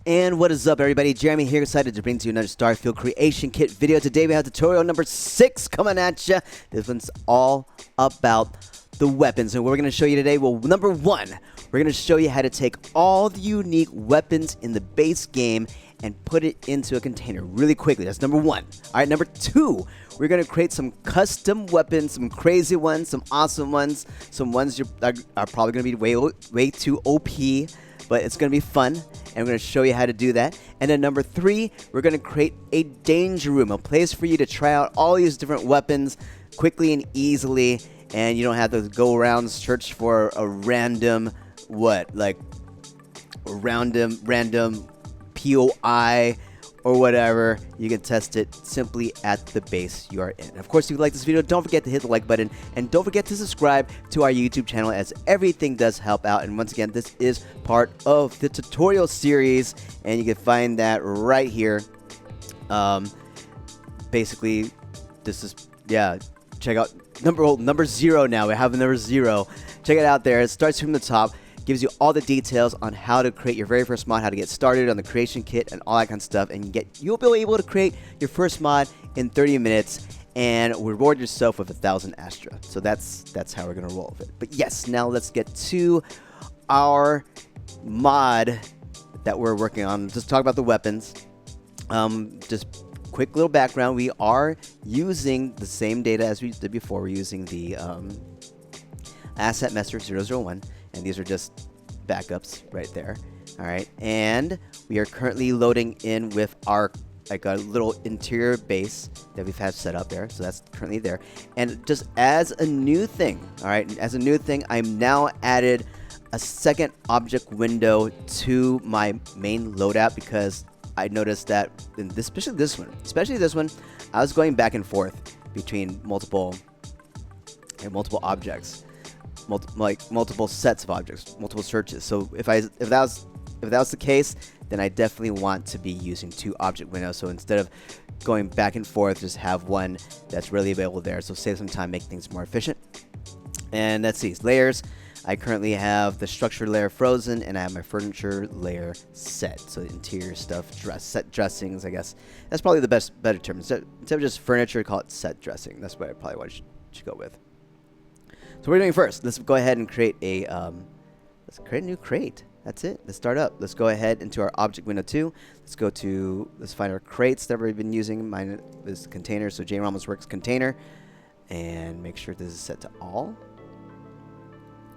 And what is up, everybody? Jeremy here, excited to bring to you another Starfield creation kit video. Today we have tutorial number 6 coming at you. This one's all about the weapons, and what we're going to show you today, well, number 1, we're going to show you how to take all the unique weapons in the base game and put it into a container really quickly. That's number 1. All right, number 2, we're going to create some custom weapons, some crazy ones, some awesome ones, some ones are probably going to be way too OP, but it's going to be fun, and we're going to show you how to do that. And then number 3, we're going to create a danger room, a place for you to try out all these different weapons quickly and easily, and you don't have to go around and search for a random, random POI or whatever. You can test it simply at the base you are in. Of course, if you like this video, don't forget to hit the like button, and don't forget to subscribe to our YouTube channel, as everything does help out. And once again, this is part of the tutorial series, and you can find that right here. Basically, this is, check out number 0 now. We have number 0. Check it out there. It starts from the top. Gives you all the details on how to create your very first mod, how to get started on the creation kit, and all that kind of stuff. And you'll be able to create your first mod in 30 minutes and reward yourself with 1,000 Astra. So that's how we're gonna roll with it. But yes, now let's get to our mod that we're working on. Just talk about the weapons. Just quick little background. We are using the same data as we did before. We're using the Asset Master 001. And these are just backups right there. All right, and we are currently loading in with our a little interior base that we've had set up there. So that's currently there. And just as a new thing, all right, I'm now added a second object window to my main loadout, because I noticed that especially this one, I was going back and forth between multiple objects. Multiple sets of objects, multiple searches. So if that was the case, then I definitely want to be using 2 object windows. So instead of going back and forth, just have one that's really available there. So save some time, make things more efficient. And let's see, layers. I currently have the structure layer frozen, and I have my furniture layer set. So interior stuff, set dressings, I guess. That's probably the better term. Instead of just furniture, call it set dressing. That's what I probably should go with. So what we're doing first, let's go ahead and create a new crate. That's it. Let's start up. Let's go ahead into our object window 2. Let's find our crates that we've been using. Mine is container, so JRamosWorks container, and make sure this is set to all.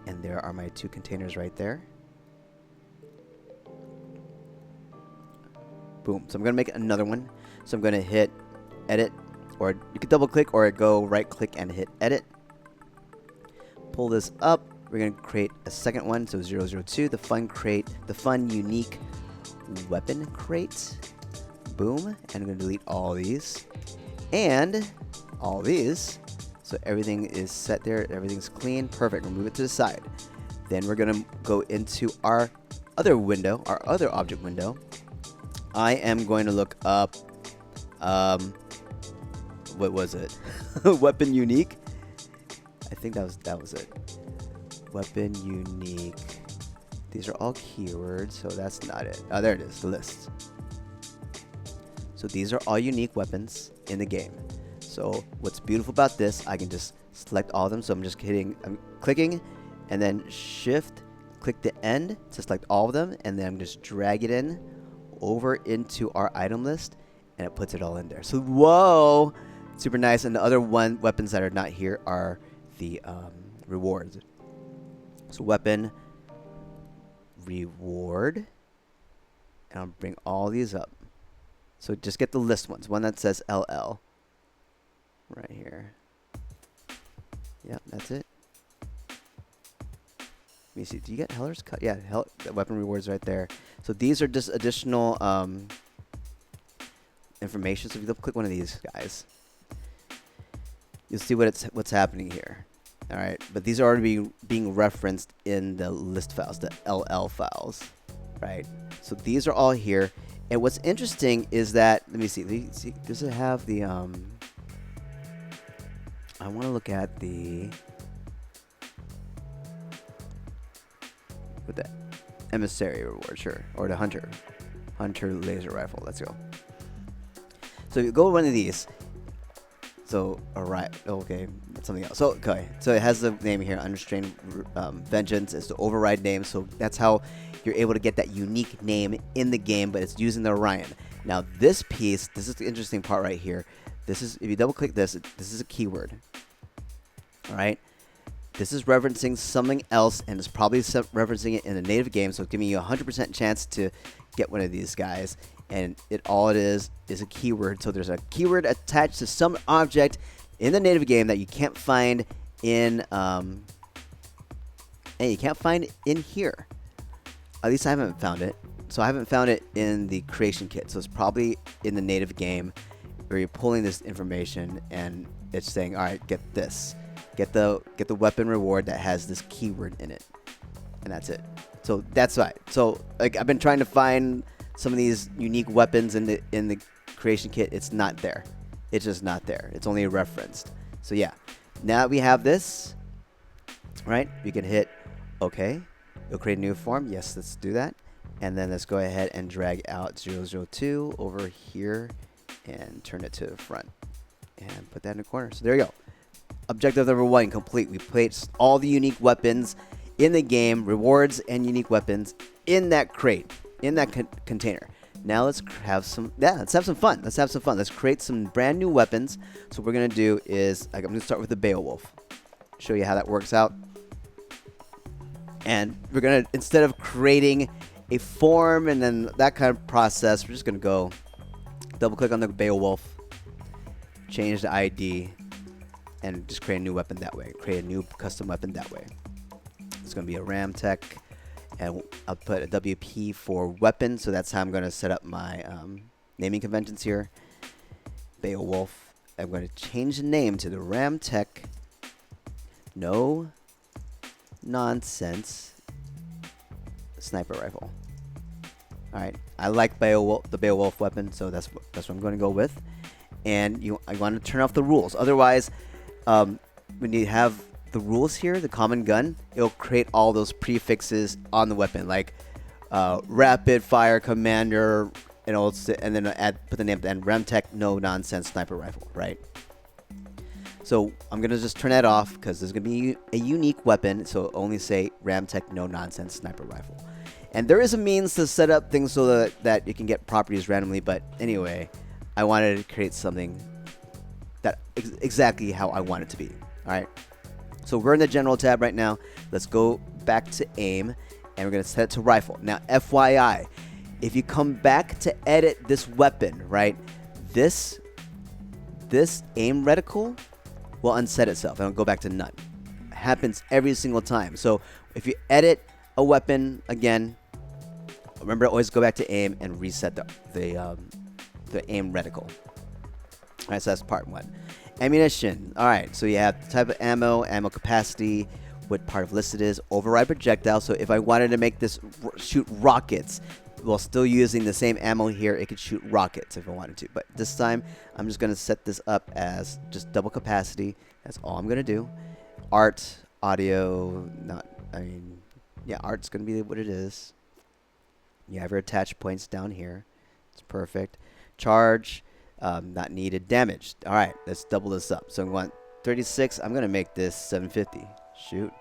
And there are my 2 containers right there. Boom. So I'm gonna make another one. So I'm gonna hit edit, or you can double click or go right click and hit edit. Pull this up. We're going to create a second one, so 002, the fun unique weapon crate. Boom. And I'm going to delete all these and all these, so everything is set there, everything's clean. Perfect. We'll move it to the side. Then we're going to go into our other window, our other object window. I am going to look up what was it? Weapon unique. I think that was it. Weapon unique. These are all keywords, so that's not it. Oh, there it is, the list. So these are all unique weapons in the game. So what's beautiful about this, I can just select all of them. So I'm clicking, and then shift, click the end to select all of them, and then I'm just drag it in over into our item list, and it puts it all in there. So whoa, super nice. And the other weapons that are not here are the rewards. So weapon reward, and I'll bring all these up. So just get the list ones, one that says LL right here. Yep, that's it. Let me see, do you get Heller's cut? Yeah, the weapon rewards right there. So these are just additional information. So if you double click one of these guys, you'll see what's happening here. All right, but these are already being referenced in the list files, the LL files, right? So these are all here. And what's interesting is that, let me see, does it have the, I want to look at with the emissary reward, sure, or the hunter Hunter laser rifle. Let's go. So you go with one of these. So, alright, okay, that's something else. So, okay, so it has the name here, Unrestrained Vengeance is the override name. So that's how you're able to get that unique name in the game, but it's using the Orion. Now, this piece, this is the interesting part right here. This is, if you double click this, this is a keyword. Alright, this is referencing something else, and it's probably referencing it in the native game, so it's giving you a 100% chance to get one of these guys. And all it is a keyword. So there's a keyword attached to some object in the native game that you can't find in here. At least I haven't found it. So I haven't found it in the creation kit. So it's probably in the native game where you're pulling this information and it's saying, all right, get this, get the weapon reward that has this keyword in it, and that's it. So that's right. So like I've been trying to find some of these unique weapons in the creation kit. It's not there. It's just not there. It's only referenced. So yeah, now that we have this, right, we can hit OK. It'll create a new form. Yes, let's do that. And then let's go ahead and drag out 002 over here and turn it to the front and put that in the corner. So there you go. Objective number 1 complete. We placed all the unique weapons in the game, rewards and unique weapons in that crate, in that container. Now let's have some fun. Let's create some brand new weapons. So what we're gonna do is, I'm gonna start with the Beowulf, show you how that works out. And we're gonna, instead of creating a form and then that kind of process, we're just gonna go double click on the Beowulf, change the ID, and just create a new weapon that way. Create a new custom weapon that way. It's gonna be a RamTech. And I'll put a WP for weapon, so that's how I'm going to set up my naming conventions here. Beowulf. I'm going to change the name to the RamTech No Nonsense Sniper Rifle. Alright, I like the Beowulf weapon, so that's what I'm going to go with. And I want to turn off the rules. Otherwise, when you have the rules here, the common gun, it'll create all those prefixes on the weapon, like rapid fire commander, and then put the name at the end, RamTech No Nonsense Sniper Rifle, right? So I'm gonna just turn that off because there's gonna be a unique weapon, so only say RamTech No Nonsense Sniper Rifle. And there is a means to set up things so that you can get properties randomly, but anyway, I wanted to create something that exactly how I want it to be. All right. So we're in the general tab right now. Let's go back to aim, and we're going to set it to rifle. Now, FYI, if you come back to edit this weapon, right, this aim reticle will unset itself and it'll go back to none. It happens every single time. So if you edit a weapon again, remember always go back to aim and reset the aim reticle. All right, so that's part 1. Ammunition. All right, so you have the type of ammo capacity, what part of list it is, override projectile. So if I wanted to make this shoot rockets while still using the same ammo here, it could shoot rockets if I wanted to. But this time, I'm just going to set this up as just double capacity. That's all I'm going to do. Art, audio, art's going to be what it is. You have your attach points down here. It's perfect. Charge. Not needed. Damage. All right, let's double this up. So we want 36. I'm going to make this 750. Shoot.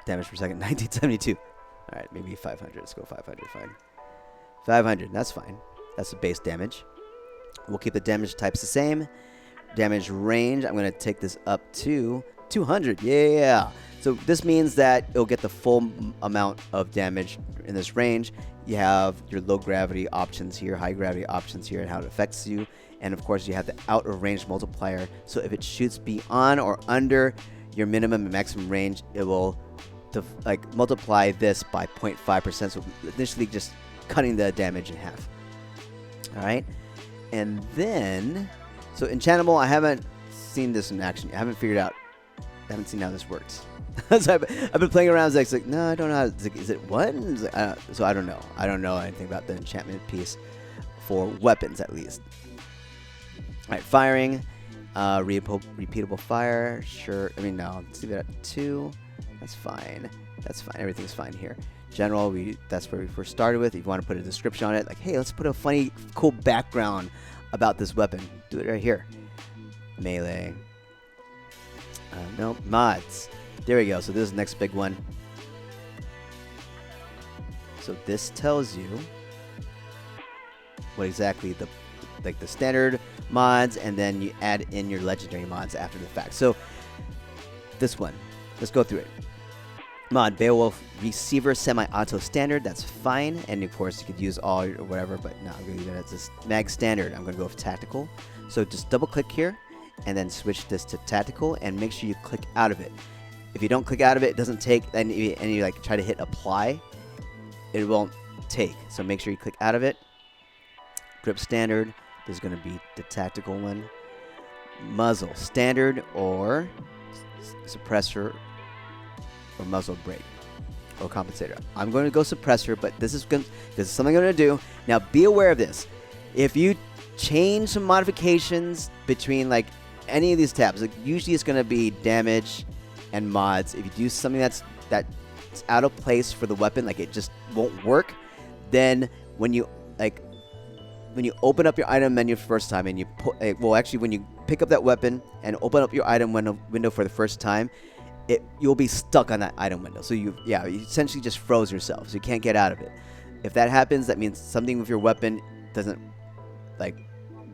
Damage per second, 1972. All right, maybe 500. Let's go 500. Fine. 500. That's fine. That's the base damage. We'll keep the damage types the same. Damage range, I'm going to take this up to 200. Yeah. So this means that it'll get the full amount of damage in this range. You have your low gravity options here, high gravity options here, and how it affects you. And of course, you have the out of range multiplier. So if it shoots beyond or under your minimum and maximum range, it will multiply this by 0.5%. So initially just cutting the damage in half. All right. And then, so enchantable, I haven't seen this in action. I haven't figured out. I haven't seen how this works. So I've been playing around. It's like, no, I don't know. Is it what? So I don't know. I don't know anything about the enchantment piece for weapons, at least. All right, firing, repeatable fire. Sure. No. Let's leave it at 2. That's fine. That's fine. Everything's fine here. General, that's where we first started with. If you want to put a description on it, like, hey, let's put a funny, cool background about this weapon. Do it right here. Melee. No, mods. There we go. So this is the next big one. So this tells you what exactly the standard mods, and then you add in your legendary mods after the fact. So this one, let's go through it. Mod Beowulf Receiver Semi-Auto Standard, that's fine. And of course you could use all or whatever, but no, I'm going to leave it as this mag standard. I'm going to go with tactical. So just double click here and then switch this to tactical, and make sure you click out of it. If you don't click out of it, it doesn't take, and you like try to hit apply, it won't take. So make sure you click out of it. Grip standard, there's going to be the tactical one. Muzzle standard or suppressor or muzzle brake or compensator. I'm going to go suppressor, but this is something I'm going to do. Now be aware of this. If you change some modifications between like any of these tabs, like usually it's going to be damage and mods. If you do something that's out of place for the weapon, like it just won't work, then when you open up your item menu first time and you put, well, actually when you pick up that weapon and open up your item window for the first time, you'll be stuck on that item window. So you essentially just froze yourself, so you can't get out of it. If that happens, that means something with your weapon doesn't like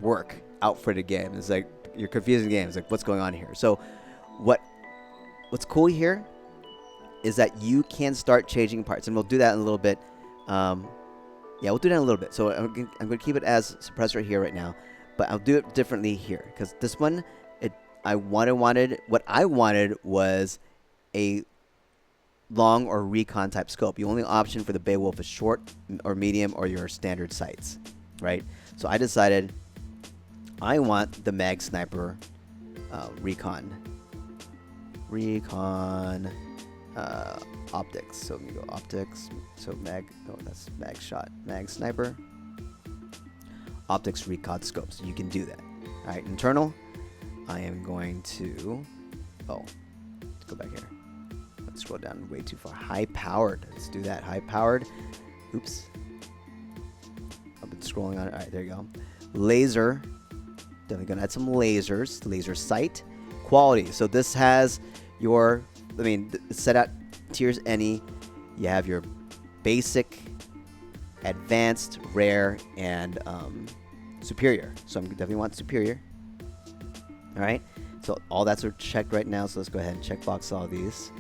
work out for the game. It's like you're confusing the game. It's like, what's going on here? So what's cool here is that you can start changing parts, and we'll do that in a little bit. Yeah, we'll do that in a little bit. So I'm going to keep it as suppressor here right now, but I'll do it differently here, because this one, what I wanted was a long or recon type scope. The only option for the Beowulf is short or medium or your standard sights, right? So I decided I want the mag sniper recon optics. So let me go optics. So that's mag shot, mag sniper, optics recon scope. So you can do that. All right, internal. I am going to, let's go back here. Let's scroll down way too far. High powered. Let's do that. High powered. Oops. I've been scrolling on it. All right, there you go. Laser. Definitely gonna add some lasers. Laser sight. Quality. So this has your, set at tiers any. You have your basic, advanced, rare, and superior. So I'm definitely want superior. All right. So all that's are checked right now. So let's go ahead and check box all these.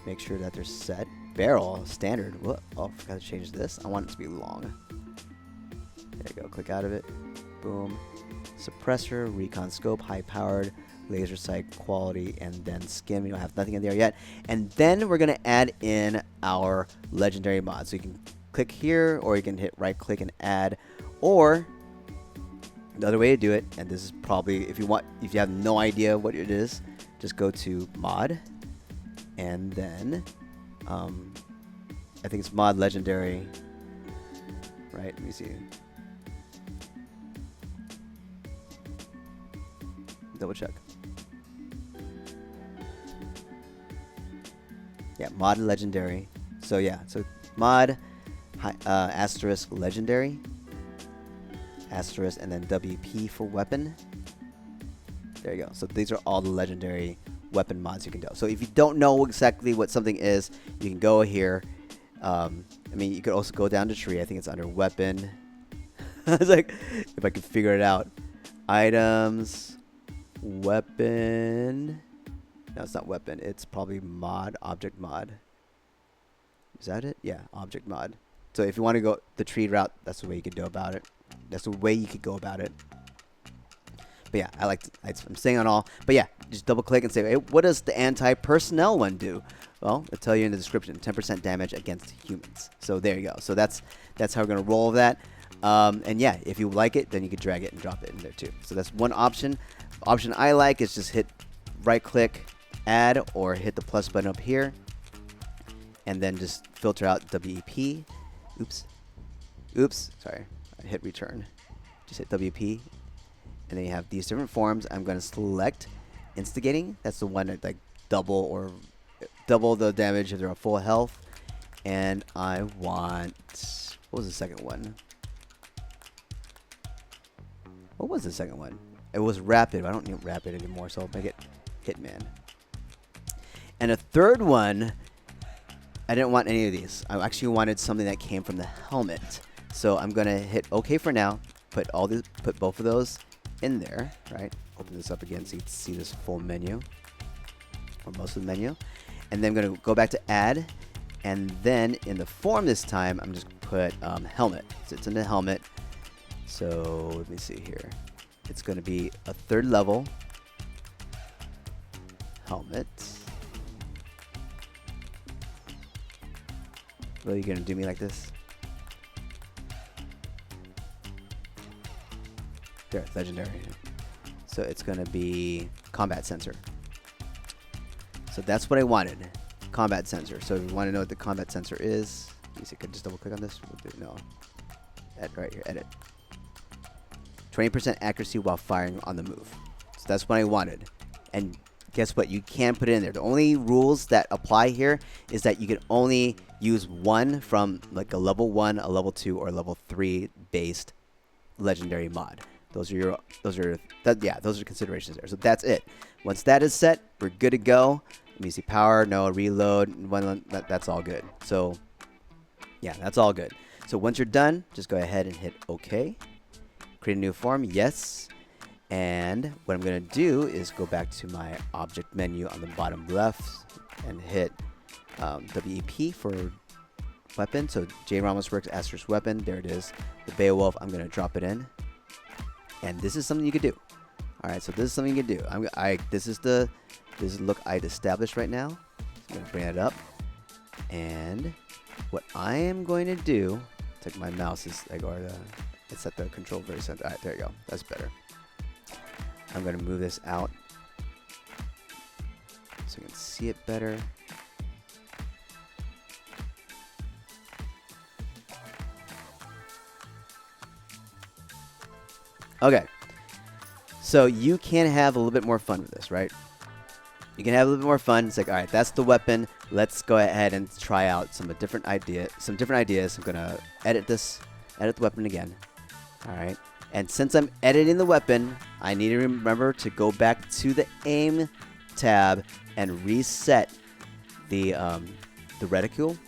Make sure that they're set. Barrel standard. What? Oh, I forgot to change this. I want it to be long. There you go. Click out of it. Boom. Suppressor, recon scope, high powered, laser sight, quality, and then skin. We don't have nothing in there yet. And then we're going to add in our legendary mod. So you can click here, or you can hit right click and add, or the other way to do it, and this is probably, if you have no idea what it is, just go to mod, and then I think it's mod legendary, right? Let me see. Double check. Yeah, mod legendary. So yeah, so mod asterisk legendary, asterisk, and then WP for weapon. There you go. So these are all the legendary weapon mods you can do. So if you don't know exactly what something is, you can go here. You could also go down to tree. I think it's under weapon. It's like, if I could figure it out. Items, weapon. No, it's not weapon. It's probably mod, object mod. Is that it? Yeah, object mod. So if you want to go the tree route, that's the way you could go about it. That's the way you could go about it. But yeah, I'm saying on all. But yeah, just double click and say, hey, what does the anti-personnel one do? Well, it'll tell you in the description, 10% damage against humans. So there you go. So that's how we're going to roll with that. And yeah, if you like it, then you can drag it and drop it in there too. So that's one option. Option I like is just hit right click, add, or hit the plus button up here. And then just filter out WEP. Oops. Sorry. I hit return. Just hit WP. And then you have these different forms. I'm going to select instigating. That's the one that like double the damage if they're on full health. And I want, what was the second one? What was the second one? It was Rapid. I don't need Rapid anymore, so I'll make it Hitman. And a third one, I didn't want any of these. I actually wanted something that came from the helmet. So I'm gonna hit OK for now. Put both of those in there, right? Open this up again so you can see this full menu, or most of the menu. And then I'm gonna go back to add, and then in the form this time, I'm just gonna put helmet. So it's in the helmet. So let me see here. It's gonna be a 3rd level helmet. Really, you gonna do me like this? There, legendary. So it's gonna be combat sensor. So that's what I wanted, combat sensor. So if you want to know what the combat sensor is, let me see, could just double click on this? No, right here, edit. 20% accuracy while firing on the move. So that's what I wanted. And guess what? You can put it in there. The only rules that apply here is that you can only use one from like a level 1, a level 2, or a level 3 based legendary mod. Those are considerations there. So that's it. Once that is set, we're good to go. Let me see, power, no, reload, that's all good. So yeah, that's all good. So once you're done, just go ahead and hit OK. Create a new form, yes. And what I'm gonna do is go back to my object menu on the bottom left and hit WEP for weapon. So J Ramos Works Asterisk weapon, there it is. The Beowulf, I'm gonna drop it in. And this is something you could do. All right, so this is something you can do. This is the look I'd established right now. So I'm gonna bring it up, and what I am going to do, it's like my mouse is like, it's at the control very center. All right, there you go. That's better. I'm gonna move this out so you can see it better. Okay, so you can have a little bit more fun with this, right? You can have a little bit more fun. It's like, all right, that's the weapon. Let's go ahead and try out some different ideas. I'm gonna edit the weapon again. All right, and since I'm editing the weapon, I need to remember to go back to the aim tab and reset the reticle.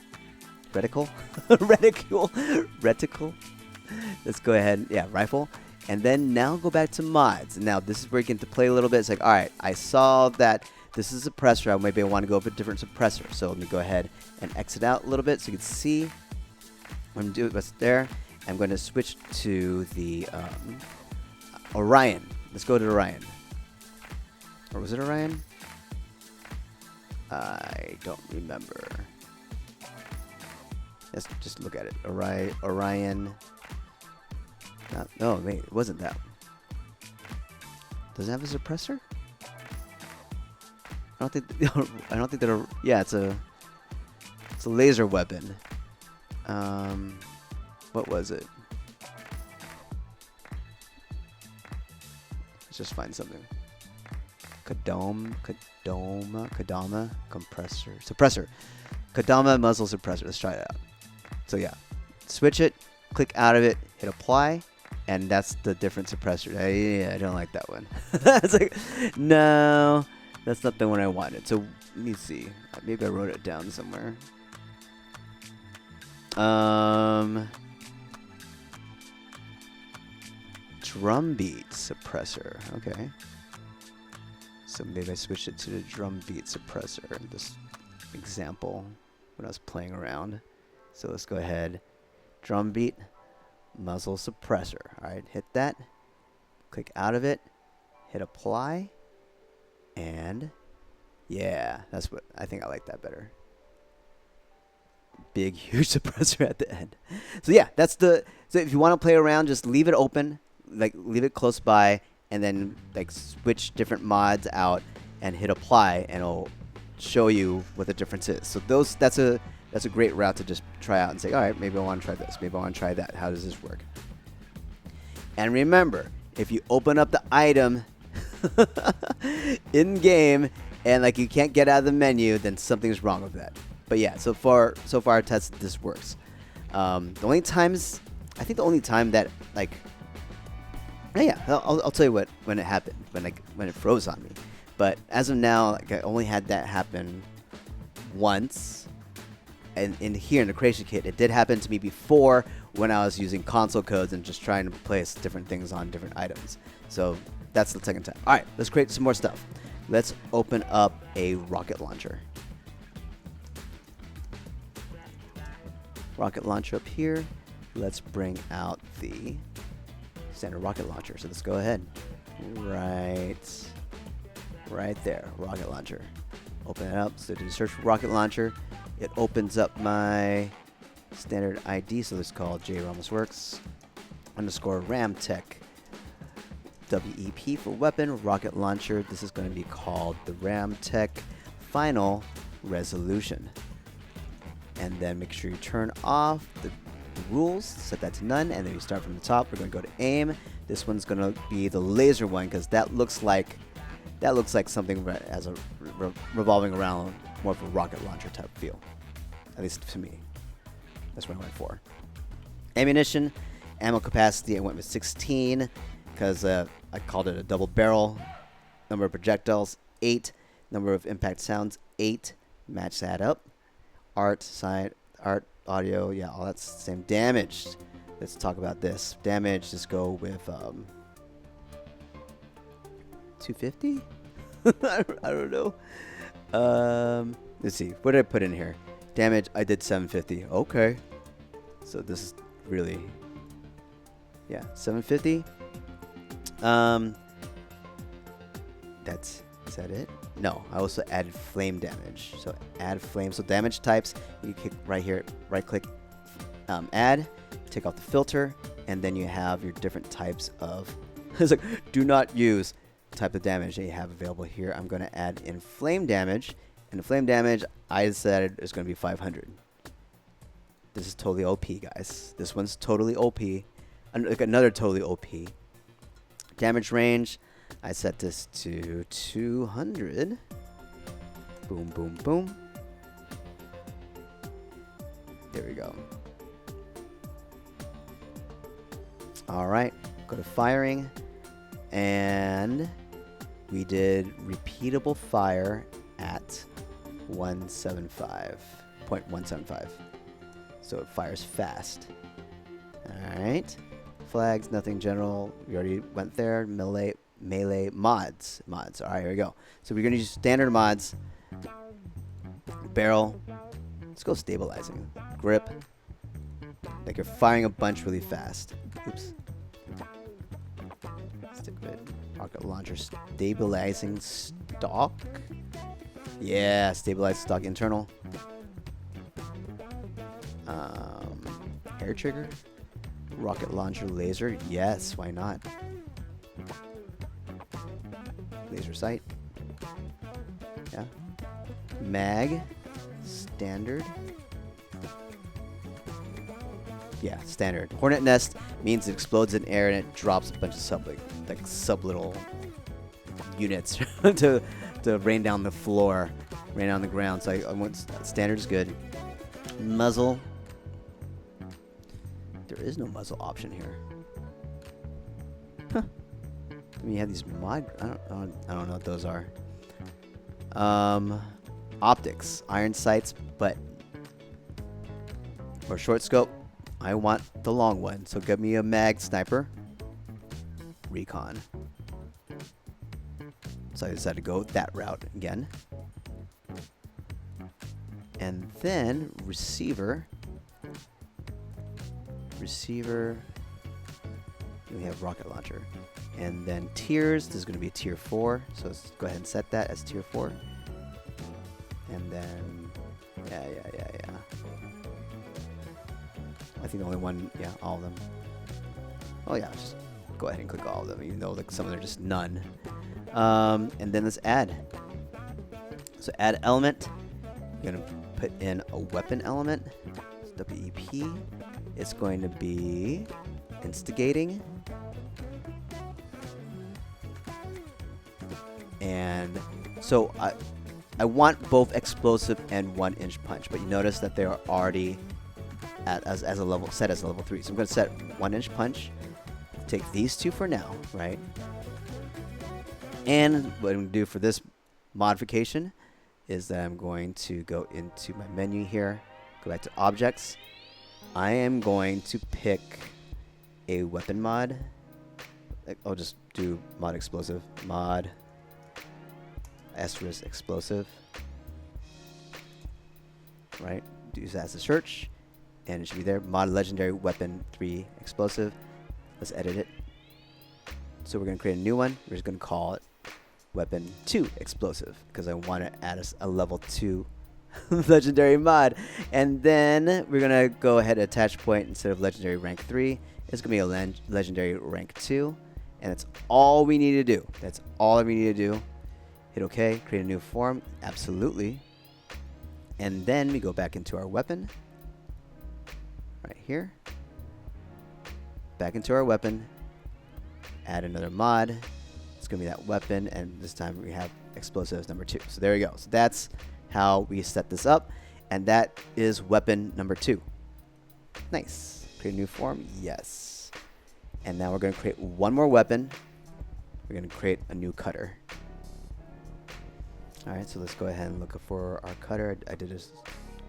Let's go ahead, yeah, rifle. And then now go back to mods. Now this is where you get to play a little bit. It's like, all right, I saw that this is a suppressor. Maybe I want to go with a different suppressor. So let me go ahead and exit out a little bit so you can see what I'm doing. What's there? I'm going to switch to the Orion. Let's go to Orion. Or was it Orion? I don't remember. Let's just look at it. Orion. No, wait, it wasn't that. Does it have a suppressor? I don't think that. Yeah, it's a laser weapon. What was it? Let's just find something. Kadama compressor suppressor. Kadama muzzle suppressor. Let's try it out. So yeah, switch it, click out of it, hit apply. And that's the different suppressor. I don't like that one. It's like, no, that's not the one I wanted. So let me see. Maybe I wrote it down somewhere. Drum beat suppressor. Okay. So maybe I switched it to the drum beat suppressor in this example when I was playing around. So let's go ahead. Drum beat. Muzzle suppressor. All right, hit that, click out of it, hit apply, and yeah, that's what I think. I like that better. Big huge suppressor at the end. So yeah, so if you want to play around, just leave it open, like leave it close by, and then like switch different mods out and hit apply, and it'll show you what the difference is. So that's a great route to just try out and say, all right, maybe I want to try this. Maybe I want to try that. How does this work? And remember, if you open up the item in game and like you can't get out of the menu, then something's wrong with that. But yeah, so far I tested this works. The only times, I think the only time that like, yeah, I'll tell you what when it happened, when it froze on me. But as of now, like I only had that happen once, and in here in the creation kit, it did happen to me before when I was using console codes and just trying to place different things on different items. So that's the second time. All right, let's create some more stuff. Let's open up a rocket launcher. Rocket launcher up here. Let's bring out the standard rocket launcher. So let's go ahead. Right there, rocket launcher. Open it up. So do search for rocket launcher. It opens up my standard ID. So let's call JRamosWorks _ RamTech. WEP for weapon, rocket launcher. This is going to be called the RamTech Final Resolution. And then make sure you turn off the rules, set that to none, and then you start from the top. We're going to go to aim. This one's going to be the laser one because that looks like something as a revolving around more of a rocket launcher type feel, at least to me. That's what I went for. Ammunition, ammo capacity, I went with 16 because I called it a double barrel. Number of projectiles, 8. Number of impact sounds, 8. Match that up. Art, audio, yeah, all that's the same. Damage, let's talk about this. Damage, just go with 250? I don't know. Let's see, what did I put in here? Damage, I did 750. Okay. So this is really, yeah, 750. Is that it? No, I also added flame damage. So add flame. So damage types, you click right here, right click, add, take off the filter, and then you have your different types of, it's like, do not use type of damage that you have available here. I'm going to add in flame damage, and the flame damage I said is going to be 500. This is totally OP, guys. This one's totally OP. Like another totally OP. Damage range, I set this to 200. Boom, boom, boom. There we go. All right, go to firing, and we did repeatable fire at 175.175. So it fires fast. All right. Flags, nothing general. We already went there. Melee mods. All right, here we go. So we're going to use standard mods. Barrel. Let's go stabilizing. Grip. Like you're firing a bunch really fast. Oops. Stick with it. Rocket launcher. Stabilizing stock. Yeah, stabilize stock internal. Air trigger. Rocket launcher laser. Yes, why not? Laser sight. Yeah. Mag. Standard. Yeah, standard. Hornet nest means it explodes in air and it drops a bunch of sub little units to rain down the floor, rain down the ground. So I want standard is good. Muzzle. There is no muzzle option here. Huh. I mean, you have these mod. I don't know what those are. Optics, iron sights, but for short scope, I want the long one. So give me a mag sniper. Recon. So I decided to go that route again. And then receiver. We have rocket launcher. And then tiers, this is going to be a tier 4. So let's go ahead and set that as tier 4. And then, yeah. I think the only one, yeah, all of them. Oh yeah, just go ahead and click all of them, even though like some of them are just none. And then let's add. So add element. You're going to put in a weapon element. It's WEP. It's going to be instigating. And so I want both explosive and 1-inch punch, but you notice that they are already as a level set as a level 3. So I'm going to set 1-inch punch. Take these two for now, right? And what I'm going to do for this modification is that I'm going to go into my menu here, go back to objects. I am going to pick a weapon mod. I'll just do mod explosive, mod asterisk explosive, right? Use that as a search, and it should be there. Mod legendary weapon 3 explosive. Let's edit it. So we're going to create a new one. We're just going to call it weapon 2 explosive because I want to add a level 2 legendary mod. And then we're going to go ahead and attach point instead of legendary rank 3. It's going to be a legendary rank 2. And that's all we need to do. That's all we need to do. Hit OK, create a new form. Absolutely. And then we go back into our weapon. Right here. Back into our weapon. Add another mod. It's going to be that weapon. And this time we have explosives number 2. So there we go. So that's how we set this up. And that is weapon number 2. Nice. Create a new form. Yes. And now we're going to create one more weapon. We're going to create a new cutter. Alright, so let's go ahead and look for our cutter. I did a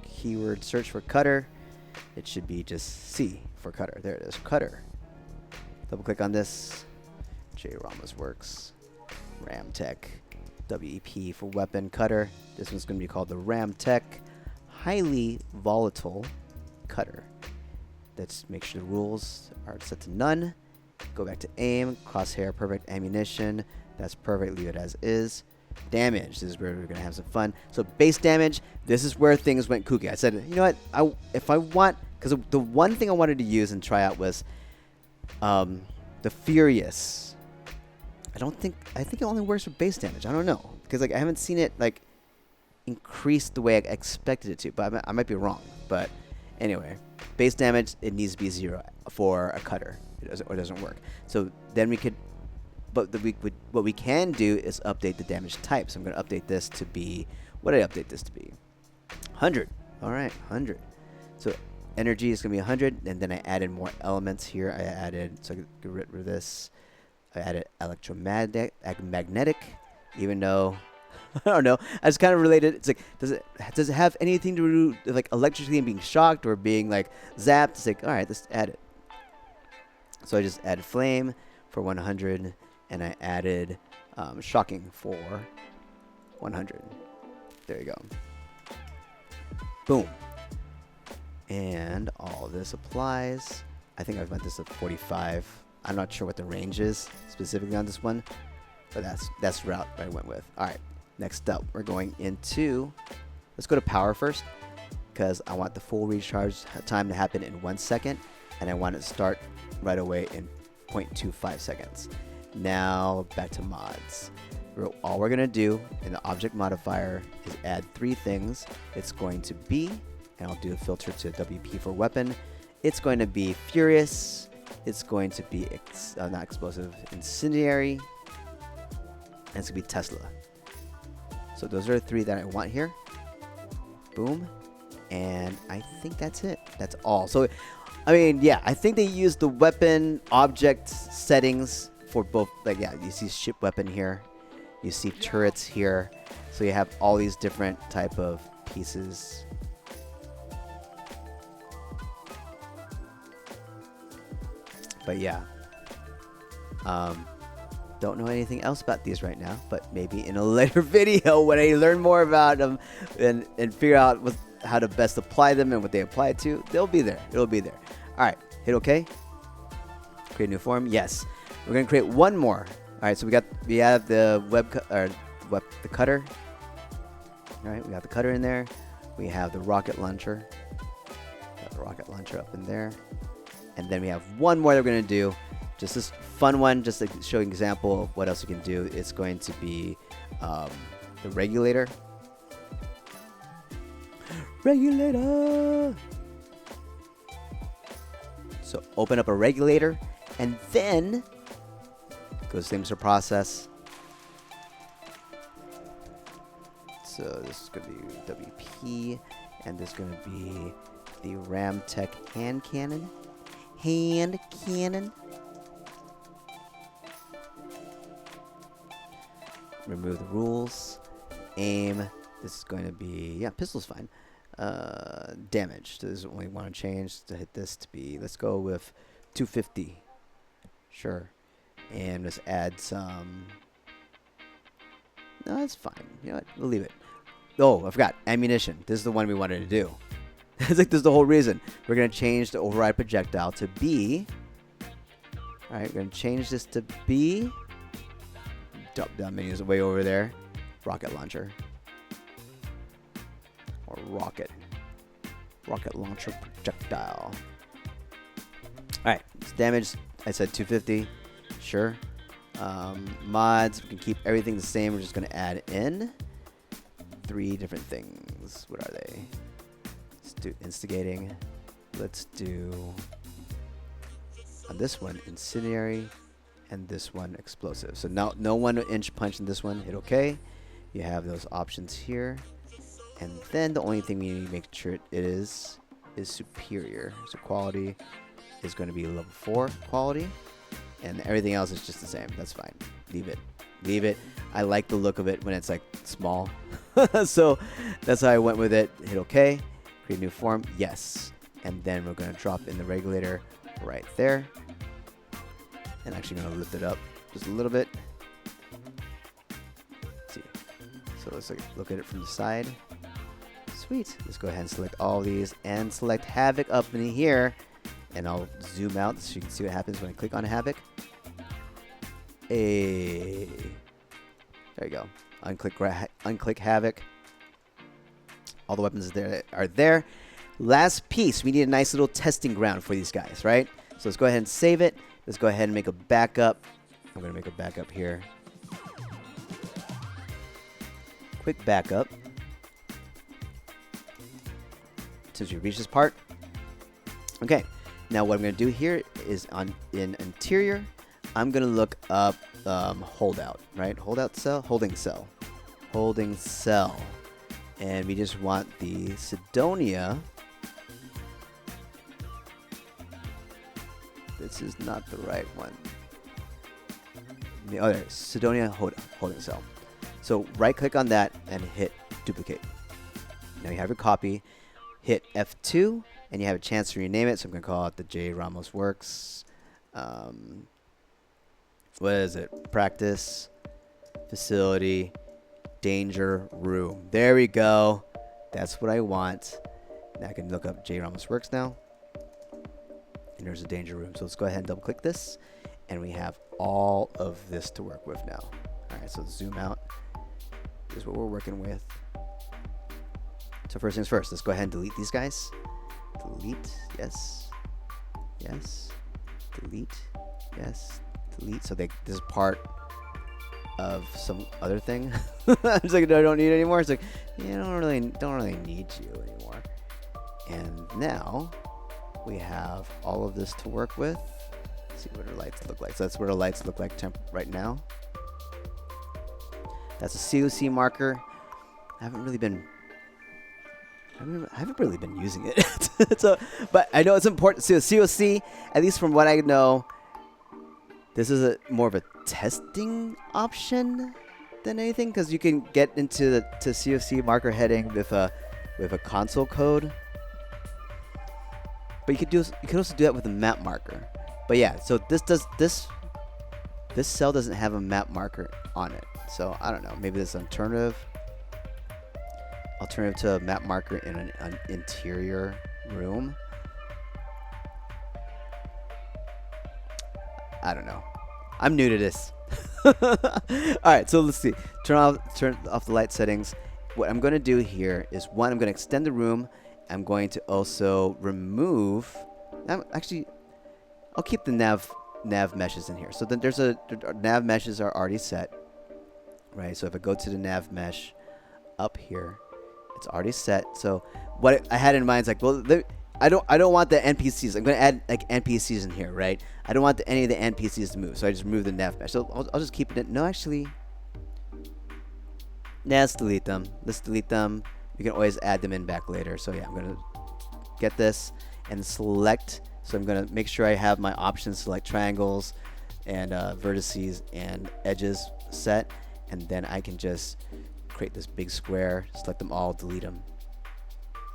keyword search for cutter. It should be just C for cutter. There it is, cutter. Double click on this. JRamas works. RamTech. WEP for weapon cutter. This one's going to be called the RamTech Highly Volatile Cutter. Let's make sure the rules are set to none. Go back to aim, crosshair, perfect ammunition. That's perfect, leave it as is. Damage, this is where we're going to have some fun. So base damage, this is where things went kooky. I said, you know what, if I want, because the one thing I wanted to use and try out was the Furious. I think it only works for base damage. I don't know, because like I haven't seen it like increase the way I expected it to, but I might be wrong. But anyway, base damage, it needs to be 0 for a cutter. It doesn't work. So then we could, but what we can do is update the damage type. So I'm going to update this to be, what did I update this to be? 100. All right, 100. So energy is going to be 100, and then I added more elements here. I added, so I could get rid of this. I added magnetic, even though I don't know. I just kind of related. It's like, does it have anything to do with like electricity and being shocked or being like zapped? It's like, all right, let's add it. So I just added flame for 100, and I added shocking for 100. There you go. Boom. And all this applies. I think I've got this at 45. I'm not sure what the range is specifically on this one, but that's the route I went with. All right. Next up, we're going into, let's go to power first, because I want the full recharge time to happen in 1 second, and I want it to start right away in 0.25 seconds. Now back to mods. All we're going to do in the object modifier is add 3 things. It's going to be, and I'll do a filter to WP for weapon. It's going to be Furious. It's going to be, not explosive, incendiary. And it's going to be Tesla. So those are the 3 that I want here. Boom. And I think that's it. That's all. So, I mean, yeah, I think they used the weapon object settings for both. Like, yeah, you see ship weapon here. You see turrets here. So you have all these different type of pieces. But yeah. Don't know anything else about these right now, but maybe in a later video when I learn more about them and figure out how to best apply them and what they apply to, they'll be there. It'll be there. All right, hit OK. Create a new form. Yes, we're gonna create one more. All right, so we have the the cutter. All right, we got the cutter in there. We have the rocket launcher. Got the rocket launcher up in there, and then we have one more that we're gonna do. Just this fun one, just to show an example of what else we can do. It's going to be the regulator. Regulator! So open up a regulator, and then go to the same process. So this is going to be WP, and this is going to be the RamTech hand cannon. Hand cannon. Remove the rules. Aim. This is going to be, yeah, pistol's fine. Damage. This is what we want to change to hit this to be, let's go with 250. Sure. And just add some. No, that's fine. You know what? We'll leave it. Oh, I forgot. Ammunition. This is the one we wanted to do. It's like this is the whole reason. We're going to change the override projectile to B. Alright, we're going to change this to B. Drop down menu is way over there. Rocket launcher. Or rocket. Rocket launcher projectile. Alright, it's damage. I said 250. Sure. Mods, we can keep everything the same. We're just going to add in 3 different things. What are they? Let's do instigating. Let's do on this one incendiary, and this one explosive. So now no 1-inch punch in this one. Hit OK. You have those options here, and then the only thing we need to make sure it is superior. So quality is going to be level 4 quality. And everything else is just the same. That's fine. Leave it. Leave it. I like the look of it when it's like small. So that's how I went with it. Hit OK. Create new form. Yes. And then we're going to drop in the regulator right there. And actually going to lift it up just a little bit. Let's see. So let's look at it from the side. Sweet. Let's go ahead and select all these and select Havoc up in here. And I'll zoom out so you can see what happens when I click on Havoc. Hey. There you go. Unclick Havoc. All the weapons are there. Last piece. We need a nice little testing ground for these guys, right? So let's go ahead and save it. Let's go ahead and make a backup. I'm going to make a backup here. Quick backup. Since we reached this part. Okay. Now what I'm going to do here is in interior, I'm going to look up holdout, right? Holding cell. And we just want the Sidonia. This is not the right one. Oh, there, Sidonia holding cell. So right click on that and hit duplicate. Now you have your copy. Hit F2. And you have a chance to rename it, so I'm going to call it the J. Ramos Works. What is it? Practice, facility, danger room. There we go. That's what I want. Now I can look up J. Ramos Works now. And there's a danger room. So let's go ahead and double click this. And we have all of this to work with now. All right, so zoom out. This is what we're working with. So first things first, let's go ahead and delete these guys. Delete, yes, yes, delete, yes, delete. So this is part of some other thing. I'm just like, no, I don't need it anymore. It's like, yeah, I don't really need you anymore. And now we have all of this to work with. Let's see what our lights look like. So that's what our lights look like right now. That's a COC marker. I haven't really been using it. So, but I know it's important. So COC, at least from what I know, this is more of a testing option than anything, because you can get into the COC marker heading with a console code. But you can also do that with a map marker. But yeah, so this cell doesn't have a map marker on it. So I don't know. Maybe there's an alternative to a map marker in an interior room. I don't know. I'm new to this. All right, so let's see. Turn off the light settings. What I'm going to do here is, one, I'm going to extend the room. I'm going to also remove. I'll keep the nav meshes in here. So then the nav meshes are already set, right? So if I go to the nav mesh up here, it's already set. So what I had in mind is like, well, I don't want the NPCs. I'm going to add like NPCs in here, right? I don't want any of the NPCs to move. So I just remove the nav mesh. So I'll just keep it in. No, actually, Yeah, let's delete them. Let's delete them. You can always add them in back later. So yeah, I'm gonna get this and select. So I'm gonna make sure I have my options select triangles and vertices and edges set, and then I can just create this big square, select them all, delete them.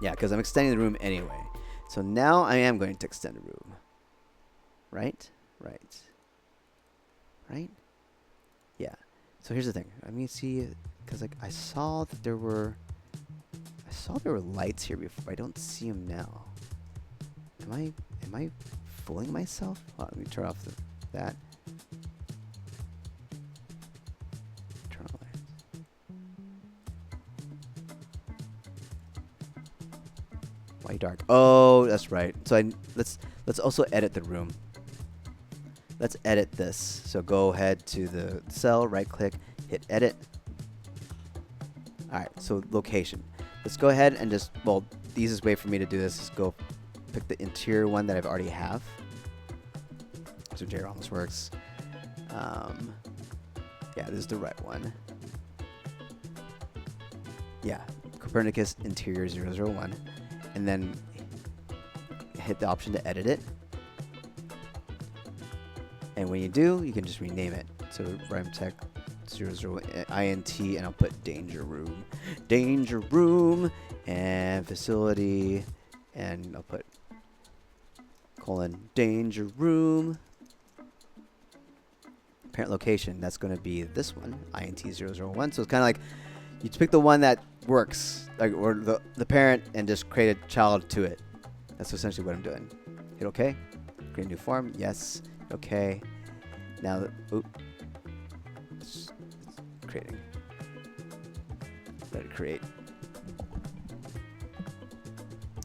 Yeah, because I'm extending the room anyway. So now I am going to extend the room. Right? Right. Right? Yeah. So here's the thing. Let me see, because like I saw there were lights here before. I don't see them now. Am I fooling myself? Hold on, let me turn off that. Turn on lights. Why dark? Oh, that's right. So let's also edit the room. Let's edit this. So go ahead to the cell, right click, hit edit. All right, so location. Let's go ahead and just, well, the easiest way for me to do this is go pick the interior one that I've already have. So interior almost works. Yeah, this is the right one. Yeah, Copernicus interior 001. And then hit the option to edit it. And when you do, you can just rename it. So RamTech 00 INT, and I'll put danger room. Danger room and facility, and I'll put danger room. Parent location, that's going to be this one, INT001. So it's kind of like you pick the one that works, like, or the parent, and just create a child to it. That's essentially what I'm doing. Hit OK. Create a new form. Yes. Okay. Now, it's creating. Let it create.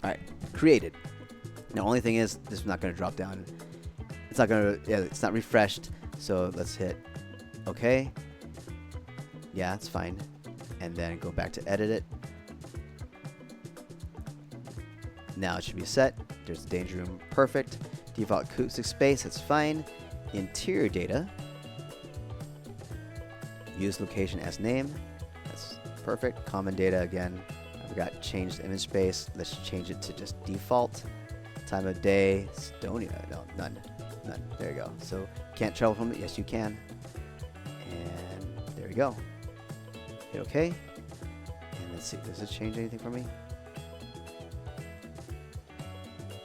All right, created. Now, only thing is, this is not going to drop down. It's not going to. Yeah, it's not refreshed. So let's hit OK. Yeah, it's fine. And then go back to edit it. Now it should be set. There's the danger room. Perfect. Default acoustic space. That's fine. Interior data. Use location as name. That's perfect. Common data again. I forgot to change the image space. Let's change it to just default. Time of day. Estonia. No, none. None. There you go. So can't travel from it. Yes, you can. And there we go. Hit OK. And let's see. Does it change anything for me?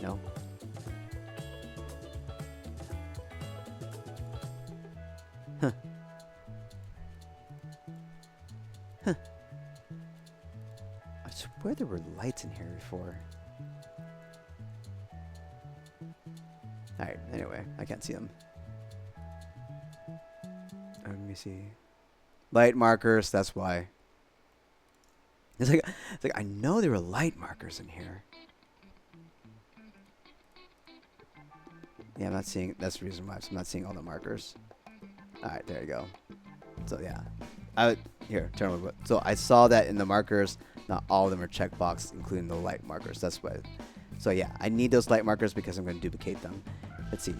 No. Huh. Huh. I swear there were lights in here before. Alright, anyway, I can't see them. Let me see. Light markers, that's why. It's like I know there were light markers in here. Yeah, I'm not seeing, that's the reason why I'm not seeing all the markers. Alright, there you go. So yeah. Here, turn over. So I saw that in the markers, not all of them are checkboxed, including the light markers. That's why. So yeah, I need those light markers because I'm going to duplicate them. Let's see.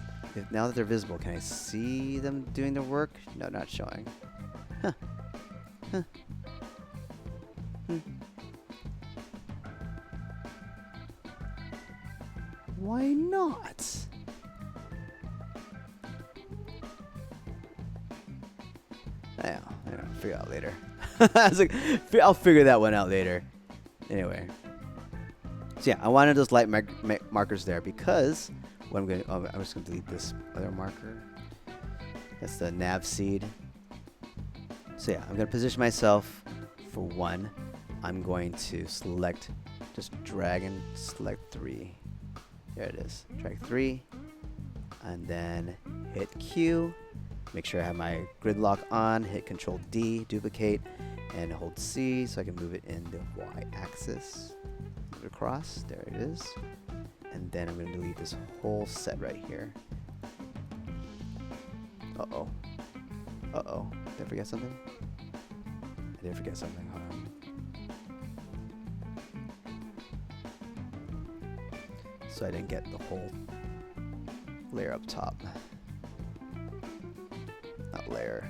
Now that they're visible, can I see them doing their work? No, not showing. Huh. Huh. Why not? Yeah, I'll figure it out later. I was like, I'll figure that one out later. Anyway. So yeah, I wanted those light markers there because what I'm going to, I'm just going to delete this other marker. That's the nav seed. So yeah, I'm going to position myself for 1. I'm going to select, just drag and select 3. There it is. Drag 3. And then hit Q. Make sure I have my grid lock on. Hit Control D, duplicate, and hold C so I can move it in the Y axis. Move it across. There it is. And then I'm going to delete this whole set right here. Uh-oh. Uh-oh. Did I forget something? I did forget something. Hold on. So I didn't get the whole layer up top. Not layer.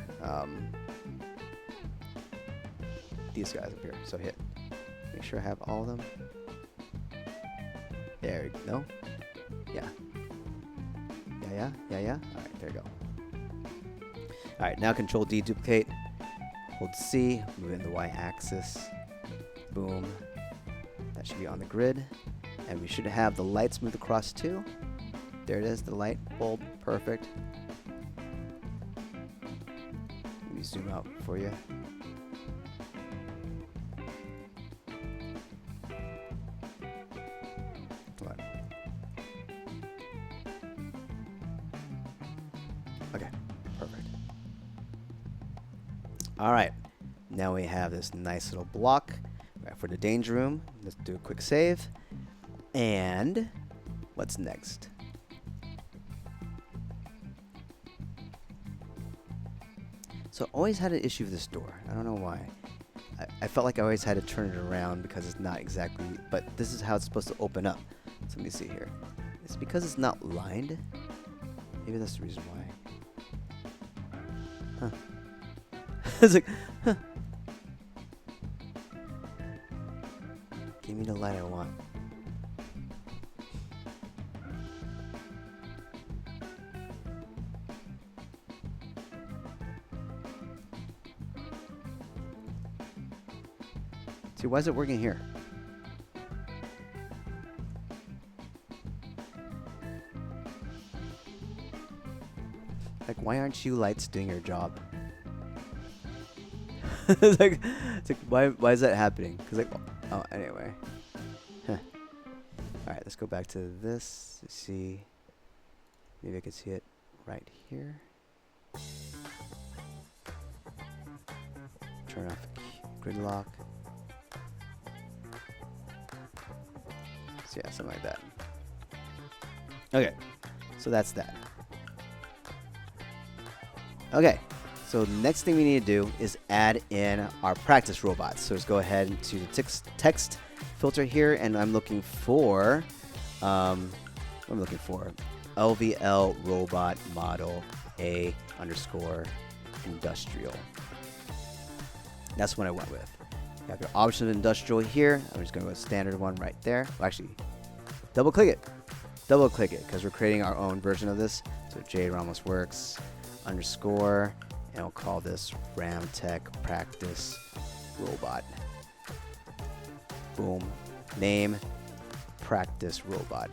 these guys up here. So hit. Make sure I have all of them. There we go. No? Yeah. Yeah. Alright, there you go. Alright, now Control D, duplicate. Hold C, move in the Y-axis. Boom. That should be on the grid. And we should have the lights move across too. There it is, the light bulb. Perfect. Let me zoom out for you. Come on. Okay, perfect. All right, now we have this nice little block right for the danger room. Let's do a quick save. And what's next? So I always had an issue with this door. I don't know why. I felt like I always had to turn it around because it's not exactly, but this is how it's supposed to open up. So let me see here. It's because it's not lined. Maybe that's the reason why. Huh. It's like, huh. Give me the light I want. See, why is it working here? Like, why aren't you lights doing your job? it's like why is that happening? Cause like, oh, anyway. Huh. All right, let's go back to this. Let's see, maybe I can see it right here. Turn off gridlock. So yeah, something like that. Okay, so that's that. Okay, so next thing we need to do is add in our practice robots. So let's go ahead into the text filter here, and I'm looking for, LVL robot model A _ industrial. That's what I went with. You have your option of industrial here. I'm just going to go with standard one right there. Well, actually, double click it because we're creating our own version of this. So J Ramos Works _ and we'll call this RamTech practice robot. Boom. Name practice robot.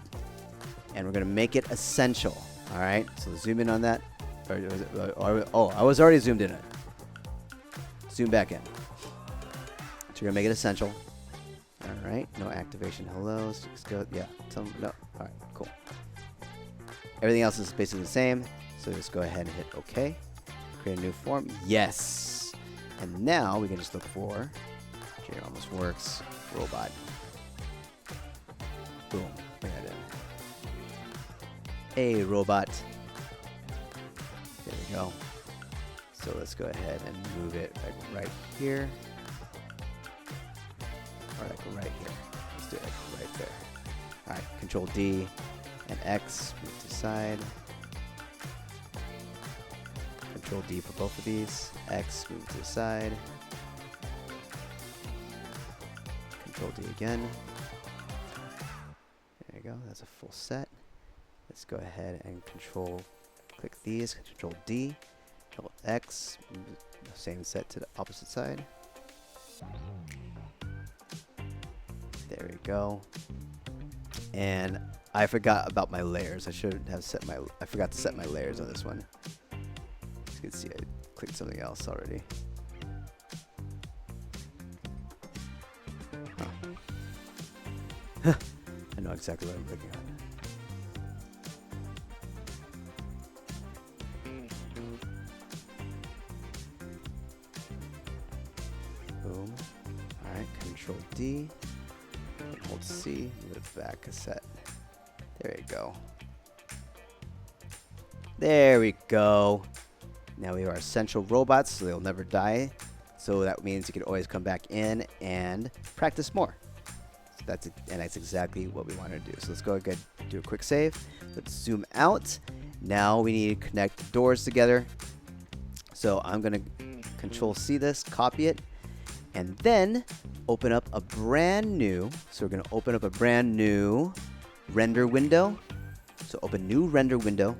And we're going to make it essential. All right. So zoom in on that. Oh, I was already zoomed in it. Zoom back in. So you're gonna make it essential. All right, no activation. Hello. So just go. Yeah. Tell them no. All right. Cool. Everything else is basically the same. So just go ahead and hit OK. Create a new form. Yes. And now we can just look for J Almost Works robot. Boom. Bring that in. A robot. There we go. So let's go ahead and move it like right here. Or like right here. Let's do it like right there. Alright, Control D and X, move to the side. Control D for both of these. X, move to the side. Control D again. There you go, that's a full set. Let's go ahead and click these, Control D, Control X, move the same set to the opposite side. There we go. And I forgot about my layers. I should have I forgot to set my layers on this one. As you can see, I clicked something else already. Huh. I know exactly what I'm clicking on. Boom. Alright, Control D. Hold C, move it back a set. There you go. There we go. Now we are essential robots, so they'll never die. So that means you can always come back in and practice more. So that's exactly what we want to do. So let's go ahead and do a quick save. Let's zoom out. Now we need to connect the doors together. So I'm going to Control C this, copy it, And then open up a brand new, so we're going to open up a brand new render window. So open new render window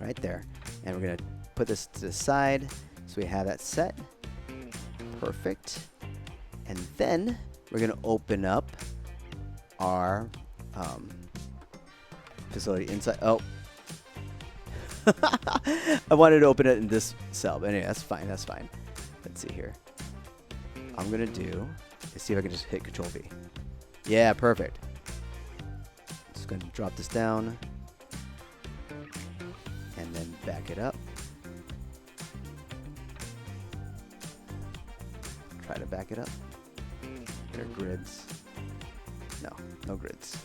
right there. And we're going to put this to the side so we have that set. Perfect. And then we're going to open up our facility inside. Oh. I wanted to open it in this cell, but anyway, that's fine. That's fine. Let's see here. I'm going to do is see if I can just hit Control V. Yeah, perfect. Just going to drop this down and then back it up. Try to back it up. There are grids. No, no grids.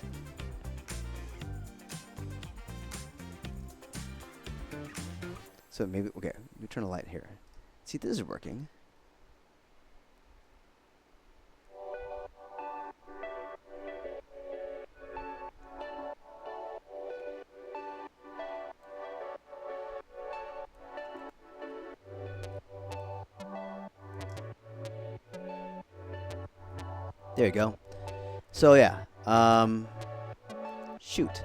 So maybe, okay, let me turn a light here. See, this is working. There you go. So yeah, shoot.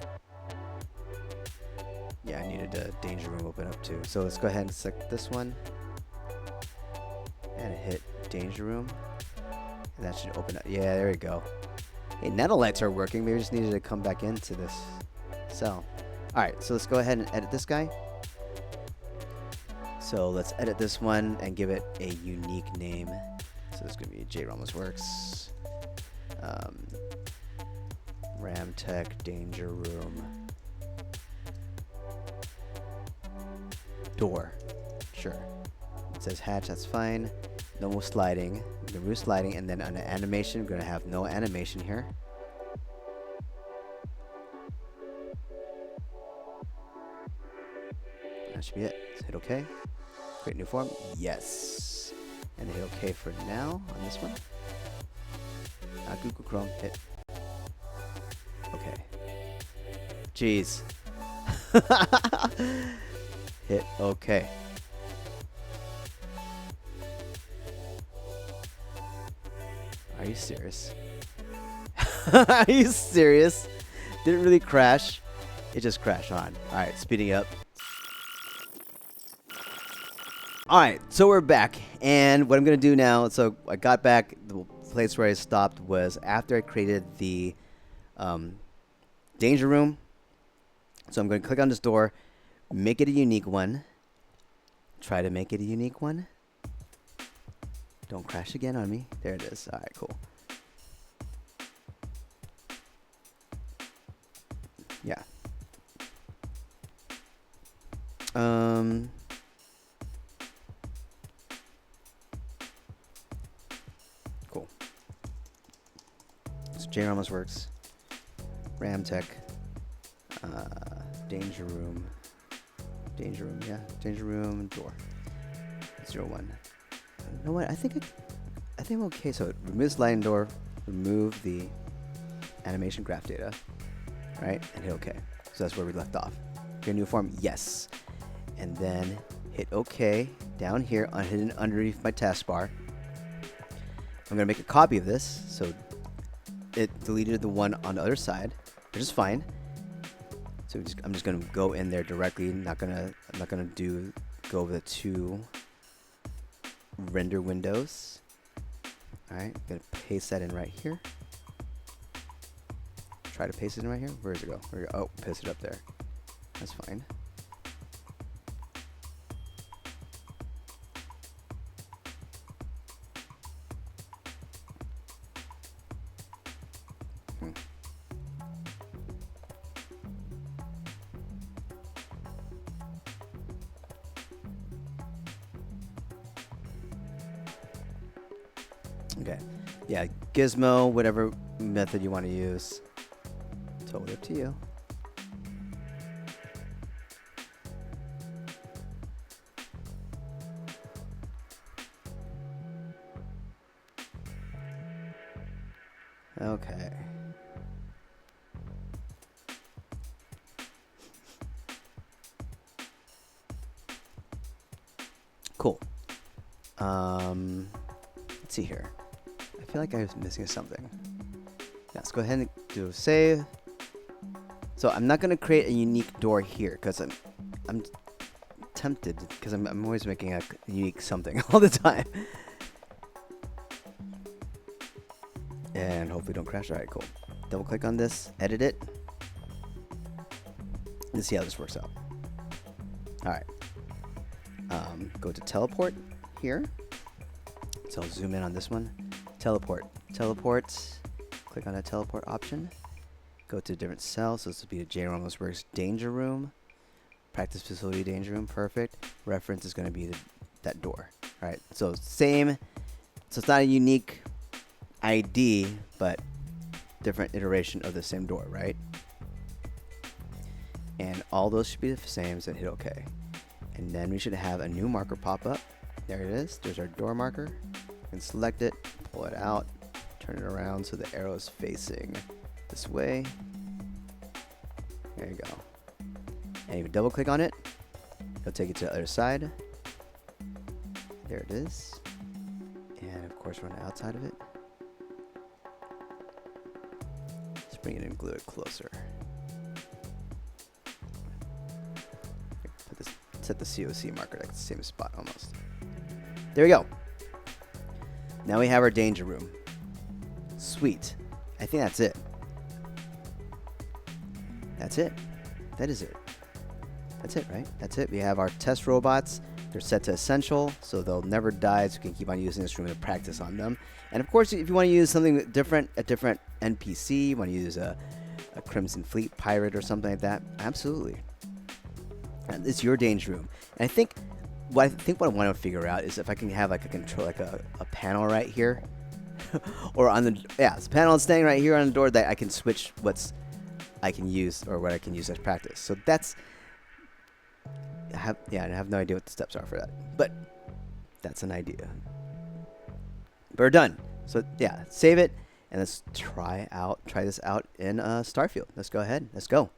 Yeah, I needed a danger room open up too. So let's go ahead and select this one and hit danger room. And that should open up. Yeah, there we go. Hey, nanolights are working. Maybe we just needed to come back into this cell. All right, so let's go ahead and edit this guy. So let's edit this one and give it a unique name. So it's going to be J Ramos Works. RamTech danger room. Door. Sure. It says hatch, that's fine. No more sliding. Remove sliding, and then under animation, we're going to have no animation here. That should be it. Let's hit OK. Create new form. Yes. And hit OK for now on this one. Not Google Chrome. Hit. Okay. Jeez. Hit OK. Are you serious? Are you serious? Didn't really crash. It just crashed on. Alright, speeding up. Alright, so we're back. And what I'm going to do now, so I got back. The place where I stopped was after I created the danger room. So I'm going to click on this door. Make it a unique one. Try to make it a unique one. Don't crash again on me. There it is. All right, cool. Yeah. Cool. So J Ramos Works. RamTech. Danger room. Danger room, yeah. Danger room door. 01. You know what? I think I'm okay. So remove sliding door, remove the animation graph data, right? And hit OK. So that's where we left off. Your new form, yes. And then hit OK down here, hidden underneath my taskbar. I'm gonna make a copy of this. So it deleted the one on the other side, which is fine. So I'm just gonna go in there directly. I'm not gonna go over the two render windows. All right, I'm gonna paste that in right here. Try to paste it in right here. Where does it go? Where it go? Oh, paste it up there. That's fine. Okay, yeah, gizmo, whatever method you want to use, totally up to you. Okay. Cool. Let's see here. I feel like I was missing something. Let's go ahead and do a save. So I'm not going to create a unique door here because I'm tempted because I'm always making a unique something all the time. And hopefully don't crash. All right, cool. Double click on this, edit it. Let's see how this works out. All right. Go to teleport here. So I'll zoom in on this one. Teleport. Click on that teleport option. Go to a different cell. So this will be a J Ramos Works danger room. Practice facility danger room. Perfect. Reference is going to be that door. All right. So same. So it's not a unique ID, but different iteration of the same door, right? And all those should be the same, so hit OK. And then we should have a new marker pop up. There it is. There's our door marker. You can select it, pull it out, turn it around so the arrow is facing this way. There you go. And you can double click on it. It'll take you to the other side. There it is. And of course, run outside of it. Let's bring it and glue it closer. Put this, set the COC marker like the same spot almost. There we go. Now we have our danger room. Sweet. I think that's it. That's it. That is it. That's it, right? That's it. We have our test robots. They're set to essential, so they'll never die, so we can keep on using this room to practice on them. And of course, if you want to use something different, a different NPC, you want to use a Crimson Fleet pirate or something like that, absolutely. And it's your danger room. And I think what I want to figure out is if I can have like a control, like a panel right here, or on the it's a panel staying right here on the door that I can switch I can use or what I can use as practice. So that's I have no idea what the steps are for that, but that's an idea. But we're done. So yeah, save it and let's try this out in Starfield. Let's go ahead. Let's go.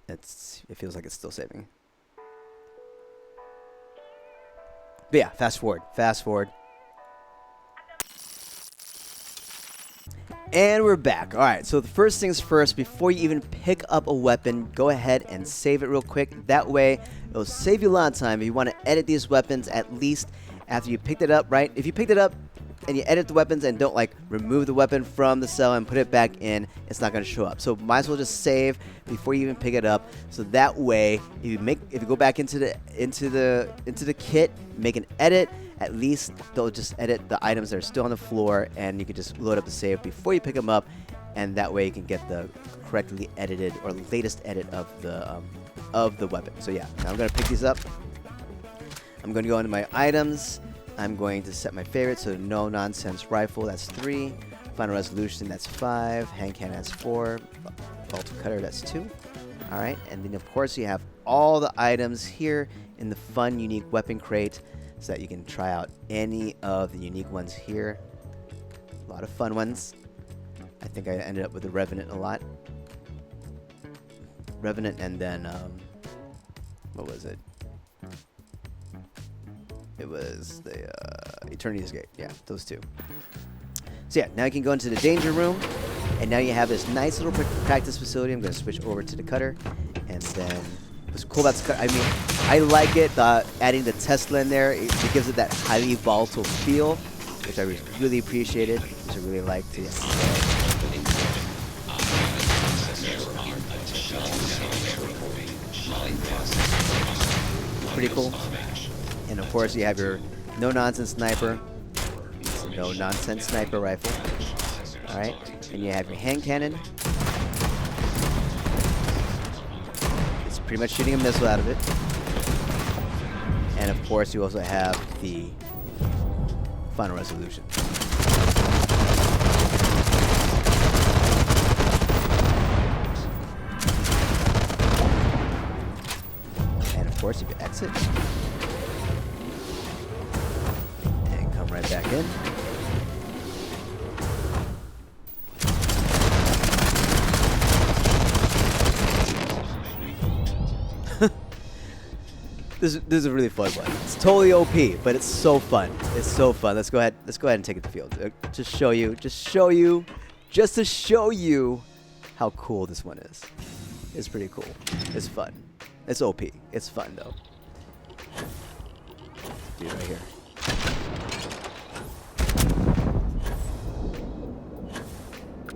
It feels like it's still saving. But yeah, fast forward. And we're back. All right, so the first things first, before you even pick up a weapon, go ahead and save it real quick. That way, it'll save you a lot of time if you want to edit these weapons at least after you picked it up, right? If you picked it up and you edit the weapons and don't like remove the weapon from the cell and put it back in, it's not going to show up. So might as well just save before you even pick it up. So that way, if you go back into the kit, make an edit, at least they'll just edit the items that are still on the floor, and you can just load up the save before you pick them up, and that way you can get the correctly edited or latest edit of the weapon. So yeah, now I'm going to pick these up. I'm going to go into my items. I'm going to set my favorite, so no nonsense rifle, that's 3. Final resolution, that's 5. Hand cannon, that's 4. Volatile cutter, that's 2. All right, and then of course you have all the items here in the fun, unique weapon crate, so that you can try out any of the unique ones here. A lot of fun ones. I think I ended up with the Revenant a lot. Revenant, and then what was it? It was the Eternity's Gate. Yeah, those two. So yeah, now you can go into the danger room, and now you have this nice little practice facility. I'm going to switch over to the cutter, and then what's cool about the cutter, I mean, I like it, adding the Tesla in there. It gives it that highly volatile feel, which I really appreciated, which I really liked. Yeah. Pretty cool. And of course, you have your no-nonsense sniper, no-nonsense sniper rifle. All right, and you have your hand cannon. It's pretty much shooting a missile out of it. And of course, you also have the final resolution. And of course, if you exit, right back in. This is a really fun one. It's totally OP, but it's so fun. It's so fun. Let's go ahead and take it to field. Just to show you how cool this one is. It's pretty cool. It's fun. It's OP. It's fun though. Dude, right here.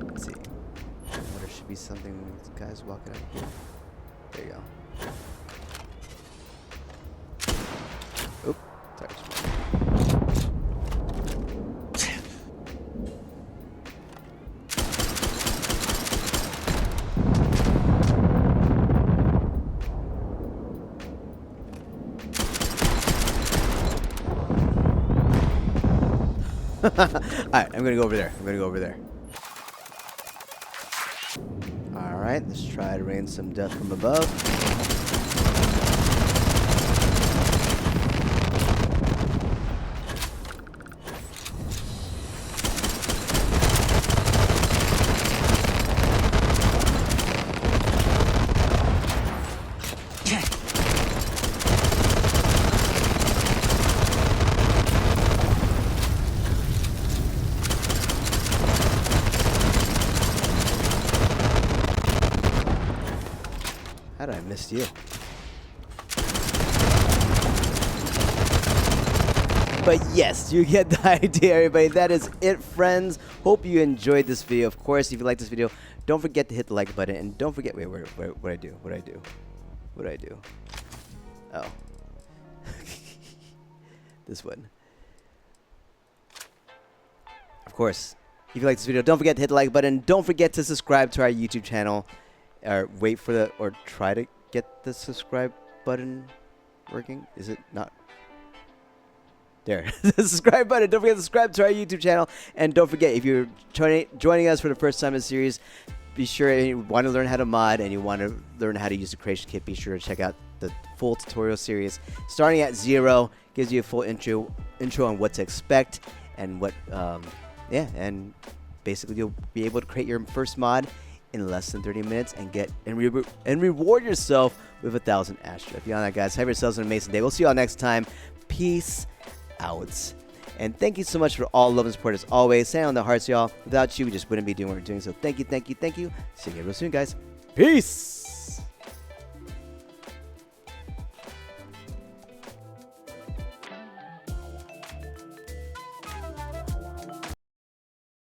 Let's see. There should be something. This guy's walking out here. There you go. Oop. Sorry. Alright, I'm gonna go over there. Alright, let's try to rain some death from above. How did I miss you? But yes, you get the idea, everybody. That is it, friends. Hope you enjoyed this video. Of course, if you like this video, don't forget to hit the like button. And don't forget, wait, what I do? Oh. This one. Of course, if you like this video, don't forget to hit the like button. Don't forget to subscribe to our YouTube channel. Or try to get the subscribe button working. Is it not? There. The subscribe button. Don't forget to subscribe to our YouTube channel. And don't forget, if you're joining us for the first time in the series, be sure, if you want to learn how to mod and you want to learn how to use the creation kit, be sure to check out the full tutorial series. Starting at 0 gives you a full intro on what to expect and what, and basically you'll be able to create your first mod in less than 30 minutes and reward yourself with 1,000 Astra. Beyond that, guys, have yourselves an amazing day. We'll see you all next time. Peace out. And thank you so much for all love and support as always. Sand on the hearts, y'all. Without you, we just wouldn't be doing what we're doing. So thank you. See you again real soon, guys. Peace.